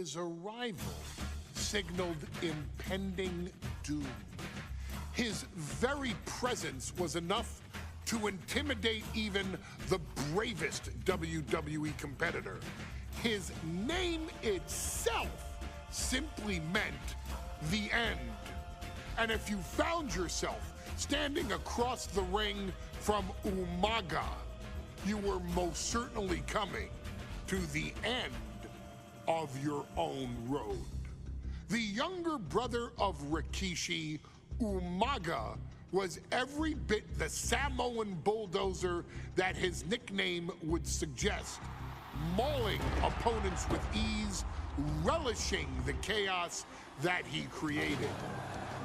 His arrival signaled impending doom. His very presence was enough to intimidate even the bravest WWE competitor. His name itself simply meant the end. And if you found yourself standing across the ring from Umaga, you were most certainly coming to the end of your own road. The younger brother of Rikishi, Umaga, was every bit the Samoan bulldozer that his nickname would suggest, mauling opponents with ease, relishing the chaos that he created.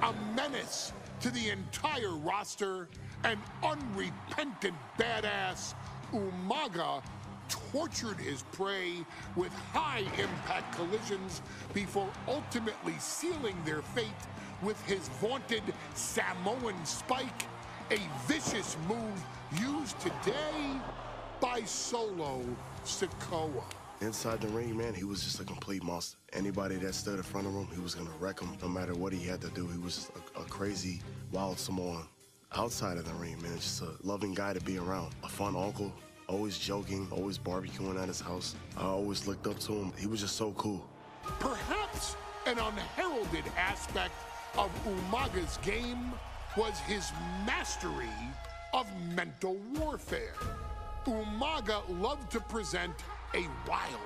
A menace to the entire roster, an unrepentant badass, Umaga tortured his prey with high-impact collisions before ultimately sealing their fate with his vaunted Samoan spike, a vicious move used today by Solo Sikoa. Inside the ring, man, he was just a complete monster. Anybody that stood in front of him, he was gonna wreck him no matter what he had to do. He was just a crazy, wild Samoan. Outside of the ring, man, just a loving guy to be around. A fun uncle, always joking, always barbecuing at his house. I always looked up to him. He was just so cool. Perhaps an unheralded aspect of Umaga's game was his mastery of mental warfare. Umaga loved to present a wild,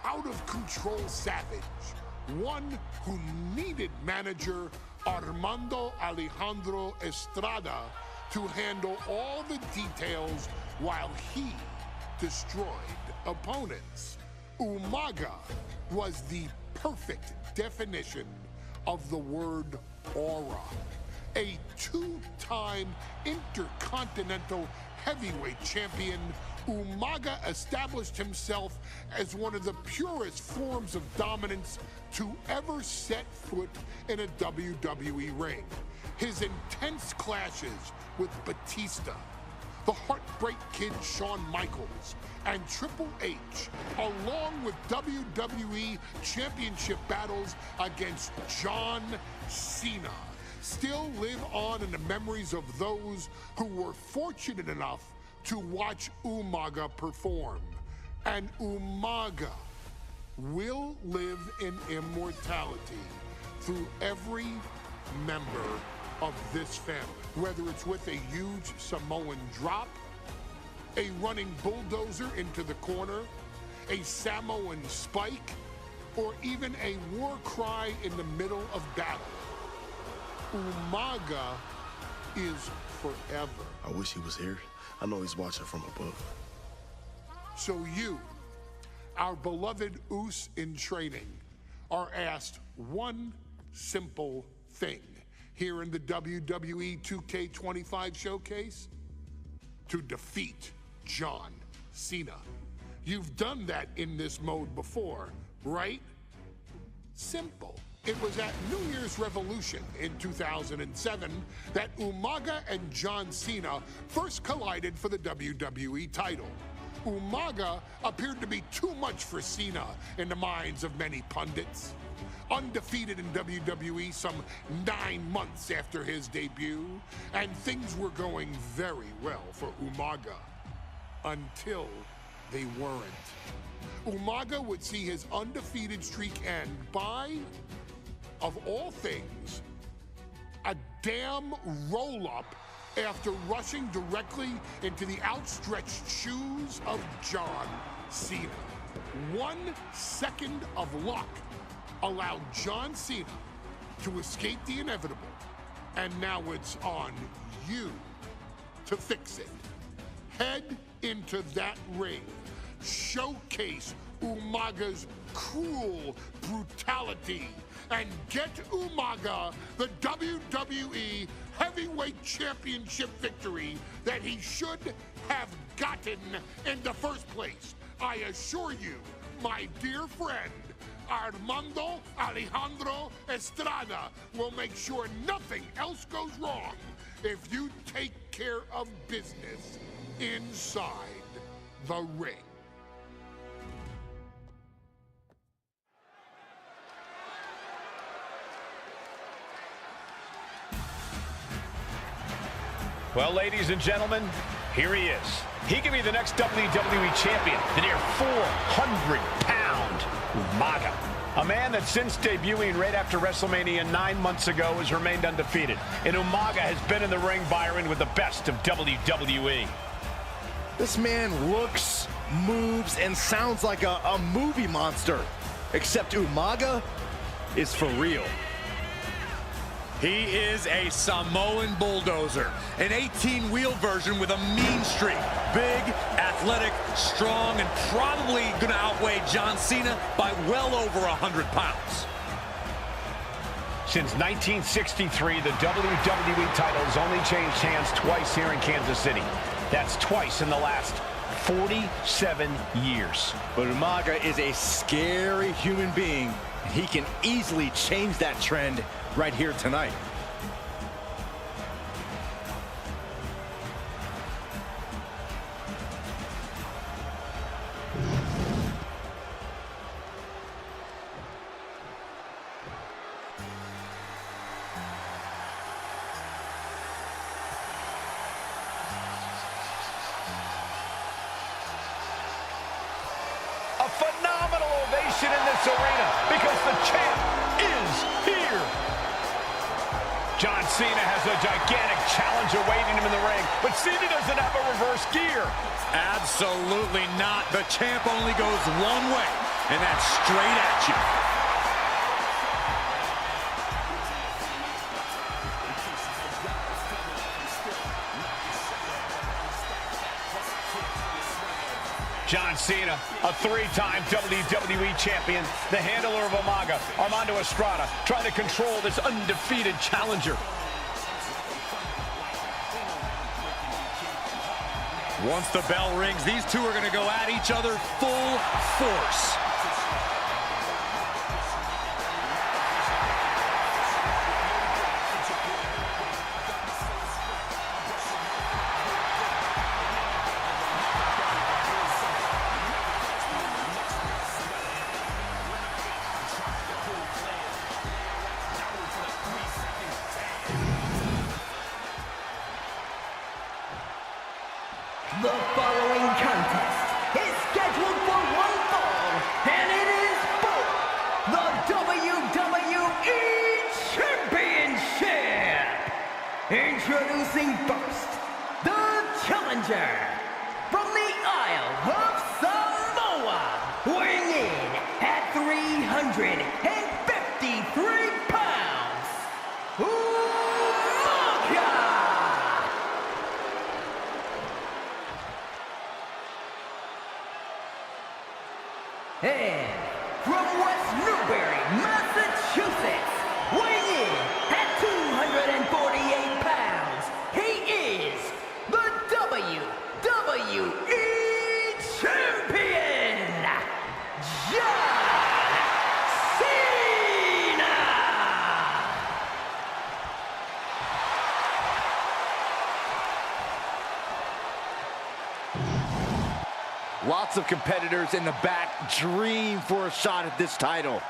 out-of-control savage, one who needed manager Armando Alejandro Estrada to handle all the details while he destroyed opponents. Umaga was the perfect definition of the word aura. A two-time intercontinental heavyweight champion, Umaga established himself as one of the purest forms of dominance to ever set foot in a WWE ring. His intense clashes with Batista, the Heartbreak Kid Shawn Michaels, and Triple H, along with WWE Championship battles against John Cena, still live on in the memories of those who were fortunate enough to watch Umaga perform. And Umaga will live in immortality through every member of this family, whether it's with a huge Samoan drop, a running bulldozer into the corner, a Samoan spike, or even a war cry in the middle of battle. Umaga is forever. I wish he was here. I know he's watching from above. So you, our beloved Us in training, are asked one simple thing here in the WWE 2K25 showcase: to defeat John Cena. You've done that in this mode before, right? Simple. It was at New Year's Revolution in 2007 that Umaga and John Cena first collided for the WWE title. Umaga appeared to be too much for Cena in the minds of many pundits. Undefeated in WWE some 9 months after his debut, and things were going very well for Umaga. Until they weren't. Umaga would see his undefeated streak end by, of all things, a damn roll-up after rushing directly into the outstretched shoes of John Cena. 1 second of luck allowed John Cena to escape the inevitable, and now it's on you to fix it. Head into that ring, showcase Umaga's cruel brutality, and get Umaga the WWE Heavyweight Championship victory that he should have gotten in the first place. I assure you, my dear friend, Armando Alejandro Estrada will make sure nothing else goes wrong if you take care of business inside the ring. Well, ladies and gentlemen, here he is. He can be the next WWE champion, the near 400-pound Umaga. A man that since debuting right after WrestleMania 9 months ago has remained undefeated. And Umaga has been in the ring, Byron, with the best of WWE. This man looks, moves, and sounds like a movie monster. Except Umaga is for real. He is a Samoan bulldozer, an 18-wheel version with a mean streak. Big, athletic, strong, and probably going to outweigh John Cena by well over 100 pounds. Since 1963, the WWE title has only changed hands twice here in Kansas City. That's twice in the last 47 years. But Umaga is a scary human being. He can easily change that trend right here tonight. A phenomenal ovation in this arena because the champ is here. John Cena has a gigantic challenge awaiting him in the ring, but Cena doesn't have a reverse gear. Absolutely not. The champ only goes one way, and that's straight at you. John Cena, a 3-time WWE champion, the handler of Umaga, Armando Estrada, trying to control this undefeated challenger. Once the bell rings, these two are going to go at each other full force. The following contest is scheduled for one fall, and it is for the WWE Championship. Introducing first, the challenger from the Isle of Samoa, weighing in at 353 pounds, Umaga. And from West Newbury, Massachusetts, weighing in at 248 pounds, he is the WWE Champion, John Cena! Lots of competitors in the back dream for a shot at this title.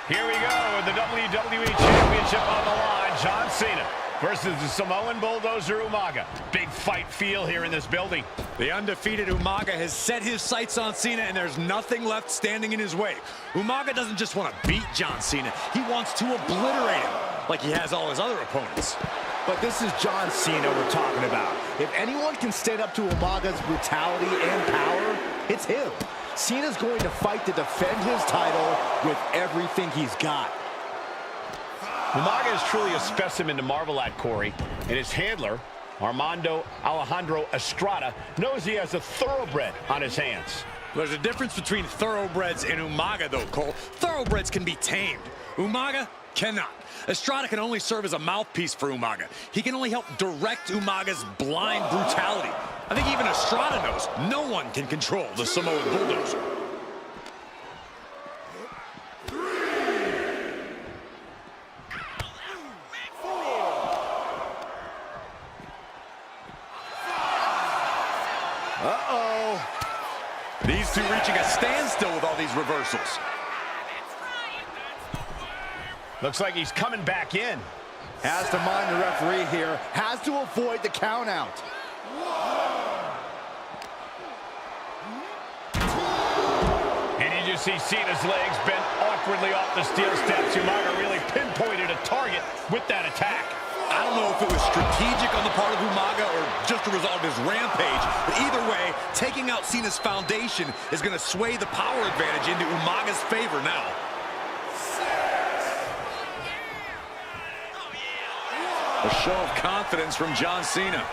Here we go with the WWE Championship on the line. John Cena versus the Samoan bulldozer Umaga. Big fight feel here in this building. The undefeated Umaga has set his sights on Cena, and there's nothing left standing in his way. Umaga doesn't just want to beat John Cena. He wants to obliterate him like he has all his other opponents. But this is John Cena we're talking about. If anyone can stand up to Umaga's brutality and power, it's him. Cena's going to fight to defend his title with everything he's got. Umaga is truly a specimen to marvel at, Corey, and his handler, Armando Alejandro Estrada, knows he has a thoroughbred on his hands. There's a difference between thoroughbreds and Umaga, though, Cole. Thoroughbreds can be tamed. Umaga cannot. Estrada can only serve as a mouthpiece for Umaga. He can only help direct Umaga's blind brutality. I think even Estrada knows no one can control the Samoan bulldozer. a standstill with all these reversals. Looks like he's coming back in. Has to mind the referee here. Has to avoid the count out. And you just see Cena's legs bent awkwardly off the steel steps. Umaga really pinpointed a target with that attack. I don't know if it was strategic on the part of Umaga or just a result of his rampage, but either way, taking out Cena's foundation is going to sway the power advantage into Umaga's favor now. A show of confidence from John Cena.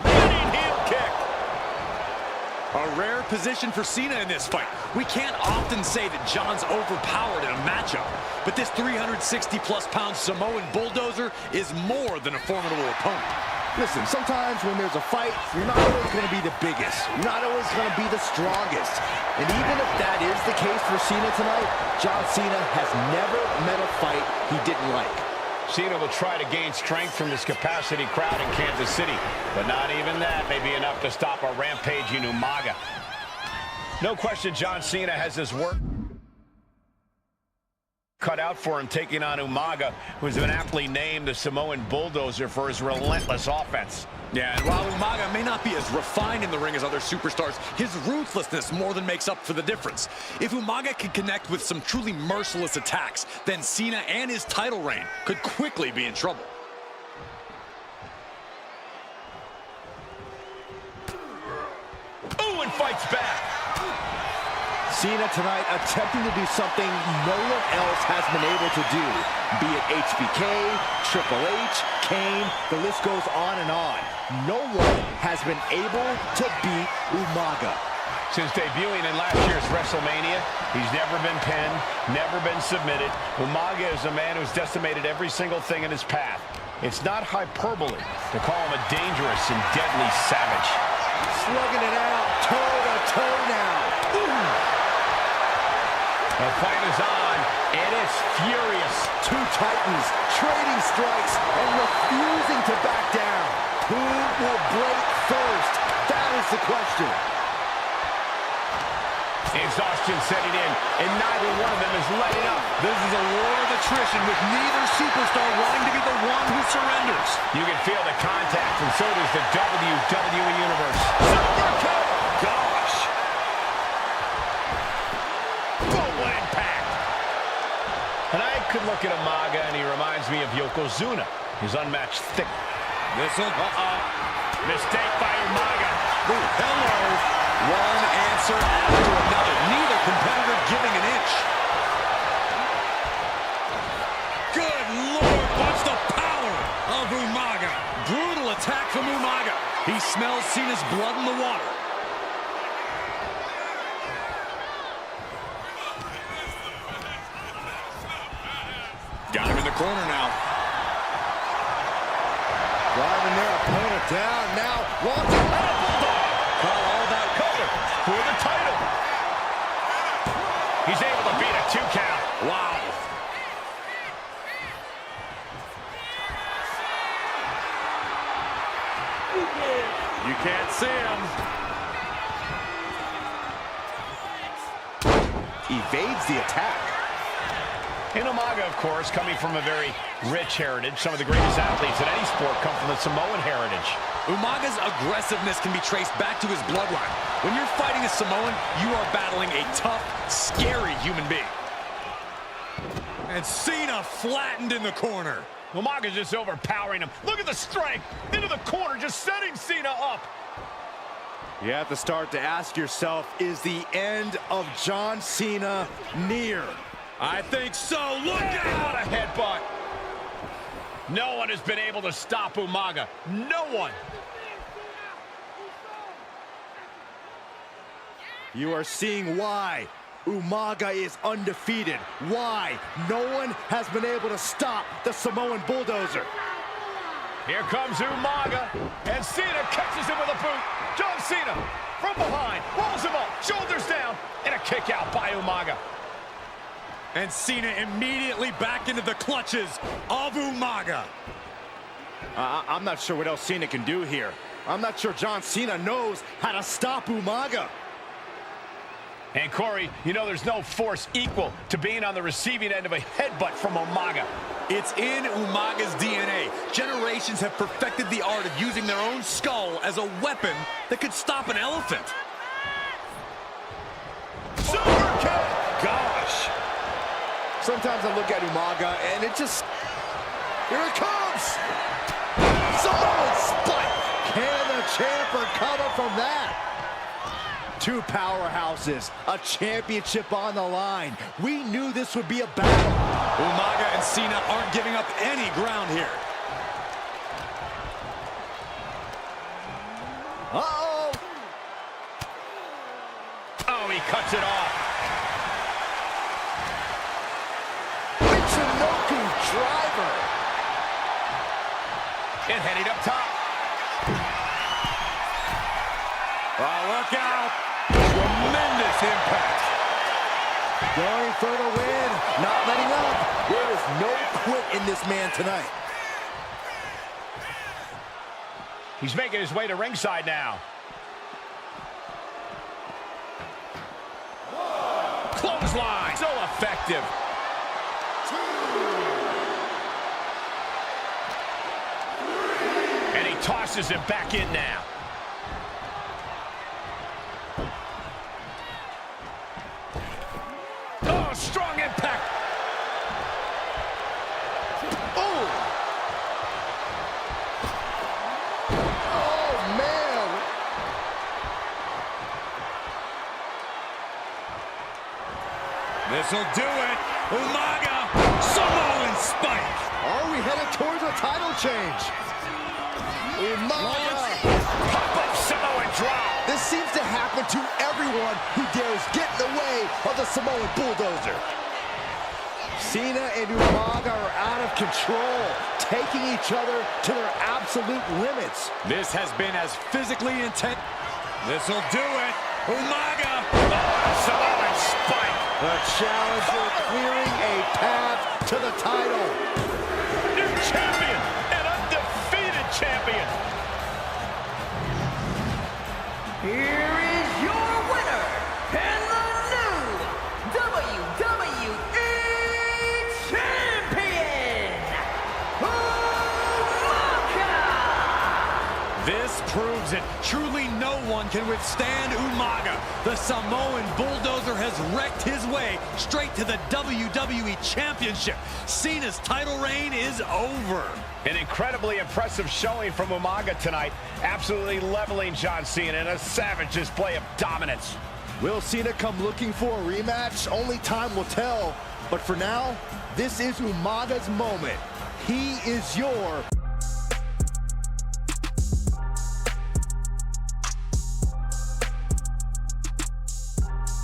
Running heel kick. A rare position for Cena in this fight. We can't often say that John's overpowered in a matchup, but this 360-plus pound Samoan bulldozer is more than a formidable opponent. Listen, sometimes when there's a fight, you're not always going to be the biggest. You're not always going to be the strongest. And even if that is the case for Cena tonight, John Cena has never met a fight he didn't like. Cena will try to gain strength from this capacity crowd in Kansas City, but not even that may be enough to stop a rampaging Umaga. No question John Cena has his work cut out for him taking on Umaga, who's been aptly named the Samoan bulldozer for his relentless offense. Yeah, and while Umaga may not be as refined in the ring as other superstars, his ruthlessness more than makes up for the difference. If Umaga can connect with some truly merciless attacks, then Cena and his title reign could quickly be in trouble. Ooh, and fights back. Cena tonight attempting to do something no one else has been able to do. Be it HBK, Triple H, Kane, the list goes on and on. No one has been able to beat Umaga. Since debuting in last year's WrestleMania, he's never been pinned, never been submitted. Umaga is a man who's decimated every single thing in his path. It's not hyperbole to call him a dangerous and deadly savage. Slugging it out, toe-to-toe now. Ooh. The fight is on, and it's furious. Two titans trading strikes and refusing to back down. Who will break first? That is the question. Exhaustion setting in, and neither one of them is letting up. This is a war of attrition with neither superstar wanting to be the one who surrenders. You can feel the contact, and so does the WWE Universe. Supercut! Gosh! Boom, what impact! And I could look at Umaga, and he reminds me of Yokozuna, his unmatched thick. Mistake by Umaga. Ooh, hello. One answer after another. Neither competitor giving an inch. Good Lord, watch the power of Umaga. Brutal attack from Umaga. He smells Cena's blood in the water. Got him in the corner now. Driving their opponent down now. Launching out. Bulldog. Call all that cover for the title. He's able to beat a 2 count. Wow. You can't see him. Evades the attack. And Umaga, of course, coming from a very rich heritage. Some of the greatest athletes in any sport come from the Samoan heritage. Umaga's aggressiveness can be traced back to his bloodline. When you're fighting a Samoan, you are battling a tough, scary human being. And Cena flattened in the corner. Umaga's just overpowering him. Look at the strength into the corner, just setting Cena up. You have to start to ask yourself, is the end of John Cena near? I think so. Look out! What a headbutt. No one has been able to stop Umaga. No one. You are seeing why Umaga is undefeated. Why no one has been able to stop the Samoan bulldozer. Here comes Umaga, and Cena catches him with a boot. John Cena from behind, rolls him up, shoulders down, and a kick out by Umaga. And Cena immediately back into the clutches of Umaga. I'm not sure what else Cena can do here. I'm not sure John Cena knows how to stop Umaga. And Corey, you know there's no force equal to being on the receiving end of a headbutt from Umaga. It's in Umaga's DNA. Generations have perfected the art of using their own skull as a weapon that could stop an elephant. Super kick! Gosh! Sometimes I look at Umaga and it just... Here it comes! Samoan spike! Can the champ recover from that? Two powerhouses, a championship on the line. We knew this would be a battle. Umaga and Cena aren't giving up any ground here. Uh-oh! Oh, he cuts it off. Michinoku driver. And heading up top. Oh, look out. Tremendous impact. Going for the win, not letting up. There is no quit in this man tonight. He's making his way to ringside now. Clothesline, so effective. And he tosses him back in now. Oh, strong impact. Oh! Oh, man! This'll do it. Umaga, Samoan spike. Are we headed towards a title change? Umaga! Pop-up Samoan drop. This seems to happen to everyone who dares get in the way of the Samoan bulldozer. Cena and Umaga are out of control, taking each other to their absolute limits. This has been as physically intense. This'll do it. Umaga. Oh, Samoan spike. The challenger clearing a path to the title. New champion, an undefeated champion. Here is your winner, and the new WWE Champion, Umaga! This proves it. Truly no one can withstand Umaga. The Samoan bulldozer has wrecked his way straight to the WWE Championship. Cena's title reign is over. An incredibly impressive showing from Umaga tonight, absolutely leveling John Cena in a savage display of dominance. Will Cena come looking for a rematch? Only time will tell. But for now, this is Umaga's moment. He is your